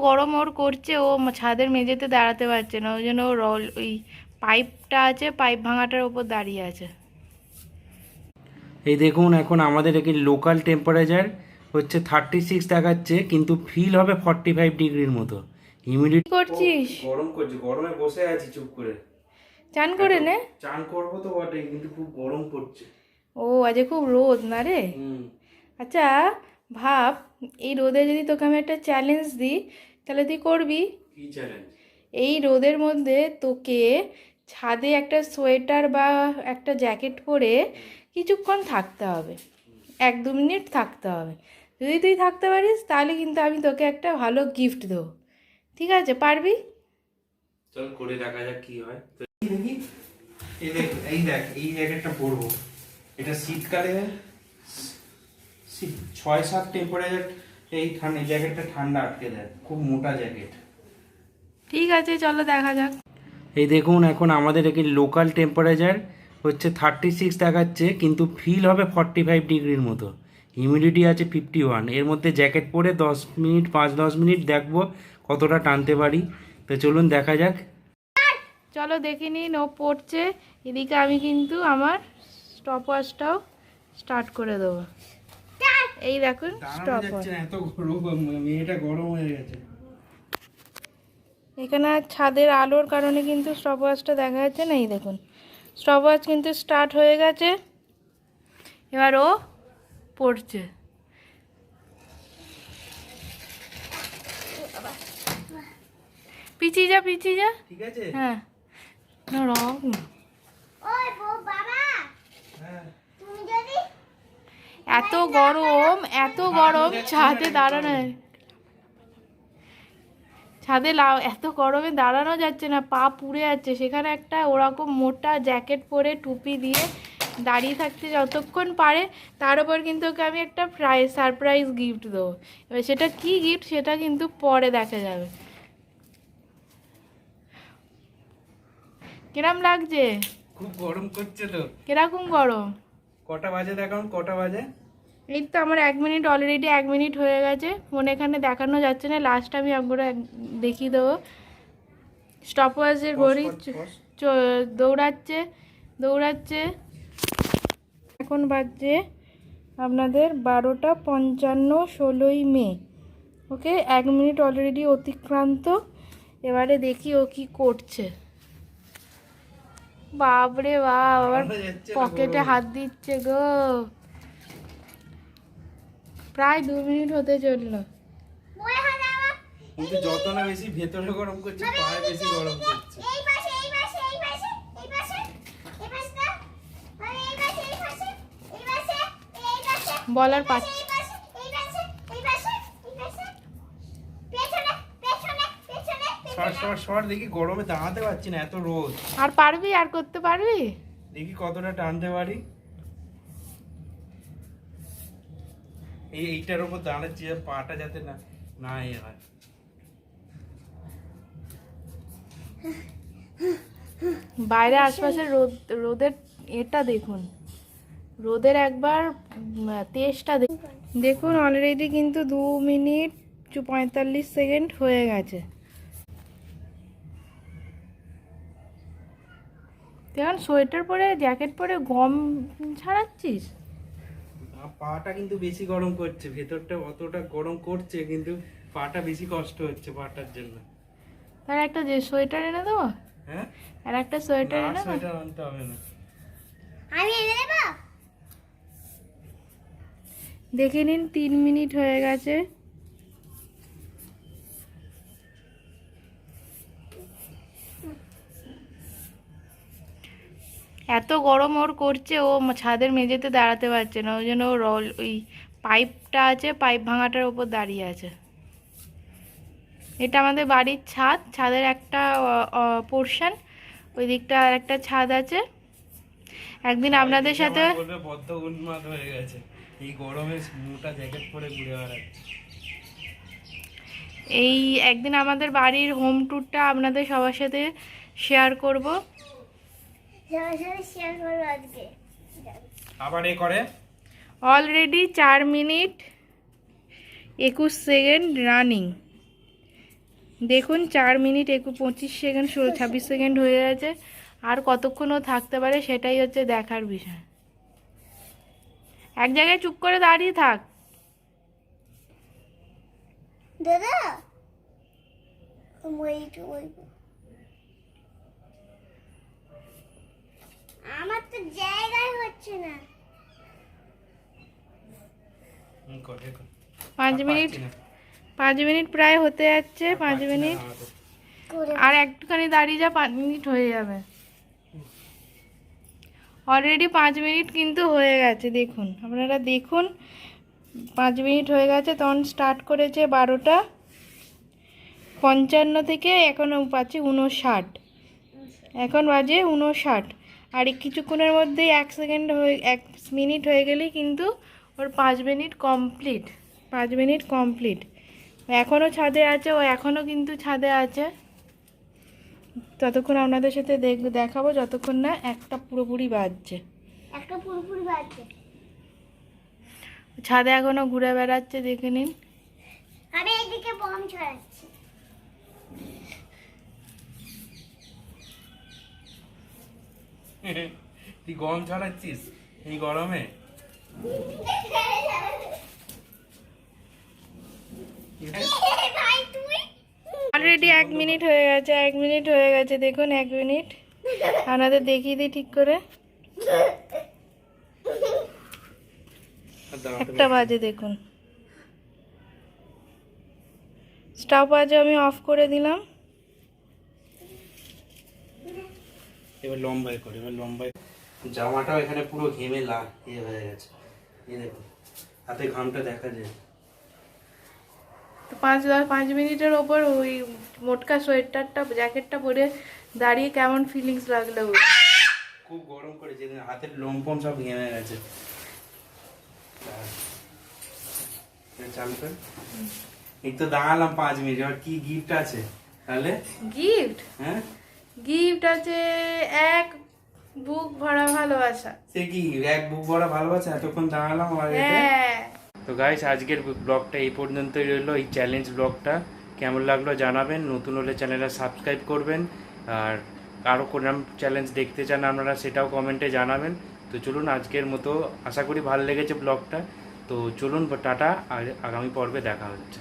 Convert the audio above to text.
গরম ওর করছে, ও ছাদের মেঝেতে দাঁড়াতে পারছে না, ওই জন্য ওই পাইপটা আছে, পাইপ ভাঙাটার ওপর দাঁড়িয়ে আছে। এই দেখুন, এখন আমাদের এখানে লোকাল টেম্পারেচার হচ্ছে 36 দেখাচ্ছে, কিন্তু ফিল হবে 45 ডিগ্রির মতো। হিউমিডিটি কি করছিস? গরম করছে, গরমে বসে আছি চুপ করে। চান করে নে। চান করবো তো বটে, কিন্তু খুব গরম পড়ছে। ও আজকে খুব রোদ না রে? হুম। আচ্ছা ভাব, এই রোদে যদি তোকে আমি একটা চ্যালেঞ্জ দিই, তাহলে তুই করবি? কি চ্যালেঞ্জ? এই রোদের মধ্যে তোকে ছাদে একটা সোয়েটার বা একটা জ্যাকেট পরে কিছুক্ষণ থাকতে হবে, 1-2 মিনিট থাকতে হবে। যদি তুই থাকতে পারিস তাহলে কিন্তু আমি তোকে একটা ভালো গিফট দেবো। ঠিক আছে, পারবি? চল করে দেখা যাক কি হয়। তো দেখি, এই দেখ এই জ্যাকেটটা পরবো। এটা শীতকালে 6-7 টেম্পারেচার এই ঠান্ডা জ্যাকেটটা ঠান্ডা আটকে দেয়, খুব মোটা জ্যাকেট। ঠিক আছে, চলো দেখা যাক। এই দেখুন, এখন আমাদের এখানে লোকাল টেম্পারেচার হচ্ছে 36 দেখাচ্ছে, কিন্তু ফিল হবে 45 ডিগ্রির মতো। হিউমিডিটি আছে 51। এর মধ্যে জ্যাকেট পরে 10 মিনিট, 5-10 মিনিট দেখবো কতটা টানতে পারি। তো চলুন দেখা যাক। চলো দেখে নিন ও পড়ছে। এদিকে আমি কিন্তু আমার স্টপওয়াচটাও স্টার্ট করে দেবো। এই দেখুন স্টপওয়াচ। এত গরম, মেয়েটা গরম হয়ে গেছে। এখানে ছাদের আলোর কারণে কিন্তু স্টপওয়াচটা দেখা যাচ্ছে না। এই দেখুন স্টপওয়াচ কিন্তু স্টার্ট হয়ে গেছে। এবার ও পড়ছে। পিছিয়ে যা, পিছিয়ে যা। ঠিক আছে। হ্যাঁ না রং। হ্যাঁ। এত গরম, এত গরম, ছাদে দাঁড়ানো, ছাদে এত গরমে দাঁড়ানো যাচ্ছে না, পা পুড়ে যাচ্ছে। সেখানে একটা ওরকম মোটা জ্যাকেট পরে টুপি দিয়ে দাঁড়িয়ে থাকতে যতক্ষণ পারে। তার উপর কিন্তু ওকে আমি একটা সারপ্রাইজ গিফট দেবো। এবার সেটা কি গিফট সেটা কিন্তু পরে দেখা যাবে। কিরম লাগছে? খুব গরম করছে তো। কিরকম গরম? কটা বাজে দেখান, কটা বাজে? এই তো আমার 1 মিনিট, অলরেডি 1 মিনিট হয়ে গেছে। ফোন এখানে দেখানো যাচ্ছে না, লাস্ট আমি একবার দেখিয়ে দেবো। স্টপওয়াচের ঘড়ি দৌড়াচ্ছে দৌড়াচ্ছে। এখন বাজছে আপনাদের 12:55, 16ই মে। ওকে, 1 মিনিট অলরেডি অতিক্রান্ত। এবারে দেখি ও কি করছে। বাপরে বাপ, আবার পকেটে হাত দিচ্ছে গো। প্রায় 2 মিনিট হতে চললো। কিন্তু যত না বেশি ভেতরে গরম করছে, পায়ে বেশি গরম করছে। বলার পাচ্ছি। সর দেখি, গরমে দাঁড়াতে পারছি না, এত রোদ। আর পারবি? আর করতে পারবি? দেখি কতটা টানতে পারি। এইটার উপর দাঁড়াচ্ছি, পাটা যাতে না না এ হয়। বাইরে আশপাশের রোদের এটা দেখুন, রোদের একবার তেজটা দেখুন। অলরেডি কিন্তু 2 মিনিট 45 সেকেন্ড হয়ে গেছে। তুই এখন সোয়েটার পরে, জ্যাকেট পরে গম ছাড়াচ্ছিস? পাটা কিন্তু বেশি গরম করছে, ভেতরটা অতটা গরম করছে, কিন্তু পাটা বেশি কষ্ট হচ্ছে পাটার জন্য। তার একটা যে সোয়েটার এনে দেবো। হ্যাঁ, আর একটা সোয়েটার এনে দেবো। সোয়েটার আনতে হবে না। আমি এনে দেব। দেখে নিন 3 মিনিট হয়ে গেছে। এত গরম ওর করছে, ও ছাদের মেঝেতে দাঁড়াতে পারছে না, ওই জন্য ওর ওই পাইপটা আছে, পাইপ ভাঙাটার ওপর দাঁড়িয়ে আছে। এটা আমাদের বাড়ির ছাদ, ছাদের একটা পোর্শন, ওই দিকটা আর একটা ছাদ আছে। একদিন আপনাদের সাথে বদ্ধ উন্মাদ হয়ে গেছে, এই গরমে মোটা জ্যাকেট পরে ঘুরে বেড়াচ্ছে। একদিন আমাদের বাড়ির হোম ট্যুরটা আপনাদের সবার সাথে শেয়ার করব। আজকে আবার এ করে। Already 4 minute 21 second running. দেখুন 4 মিনিট 25 সেকেন্ড 26 সেকেন্ড হয়ে গেছে। আর কতক্ষণও থাকতে পারে সেটাই হচ্ছে দেখার বিষয়। এক জায়গায় চুপ করে দাঁড়িয়ে থাক। দাদা ওয়েট ওয়েট, আমার তো জায়গায় হচ্ছে না। 5 মিনিট 5 মিনিট প্রায় হতে যাচ্ছে। 5 মিনিট করে আর একটুখানি দাঁড়িয়ে যা, 5 মিনিট হয়ে যাবে। অলরেডি 5 মিনিট কিন্তু হয়ে গেছে, দেখুন আপনারা দেখুন 5 মিনিট হয়ে গেছে। তখন স্টার্ট করেছে 12:55 থেকে এখন পাচ্ছি 59, এখন বাজে 59। আর এই কিছুক্ষণের মধ্যেই 1 মিনিট হয়ে গেলেই কিন্তু ওর 5 মিনিট কমপ্লিট। 5 minute complete. এখনও ছাদে আছে, ও এখনও কিন্তু ছাদে আছে। ততক্ষণ আপনাদের সাথে দেখাবো যতক্ষণ না একটা পুরোপুরি বাজছে। একটা পুরোপুরি বাজছে। ছাদে এখনও ঘুরে বেড়াচ্ছে, দেখে নিন। আমি এদিকে বম ছড়াচ্ছি। তুই গরম ছড়াচ্ছিস এই গরমে? ভাই তুই অলরেডি 1 মিনিট হয়ে গেছে। 1 মিনিট হয়ে গেছে, দেখুন 1 মিনিট। আপনাদের দেখিয়ে দিই ঠিক করে। 1টা বাজে, দেখুন। স্টপ ওয়াচ আমি অফ করে দিলাম। এবার লম্বাই করে, এবার লম্বাই। জামাটাও এখানে পুরো ঘেমে হয়ে গেছে। এই দেখুন হাতে ঘামটা দেখা যায়। তো 5 মিনিটের ওপর ওই মোটকা সোয়েটারটা জ্যাকেটটা পরে দাঁড়িয়ে কেমন ফিলিংস লাগলো? খুব গরম করেছে, হাতের লোমফোম সব ঘেমে গেছে। চালু কর। এই তো দাঁড়ালাম 5 মিনিট, আর কি গিফট আছে তাহলে? গিফট? হ্যাঁ, গিফট আছে এক বুক ভরা ভালোবাসা। সে কি এক বুক ভরা ভালোবাসা? এতক্ষণ দাঁড়ালাম আর এতে। হ্যাঁ। তো গাইস, আজকের ব্লগটা এই পর্যন্তই রইলো। এই চ্যালেঞ্জ ব্লগটা কেমন লাগলো জানাবেন। নতুন হলে চ্যানেলটা সাবস্ক্রাইব করবেন। আর আরও কোন চ্যালেঞ্জ দেখতে চান আপনারা সেটাও কমেন্টে জানাবেন। তো চলুন, আজকের মতো আশা করি ভালো লেগেছে ব্লগটা। তো চলুন টাটা, আর আগামী পর্বে দেখা হচ্ছে।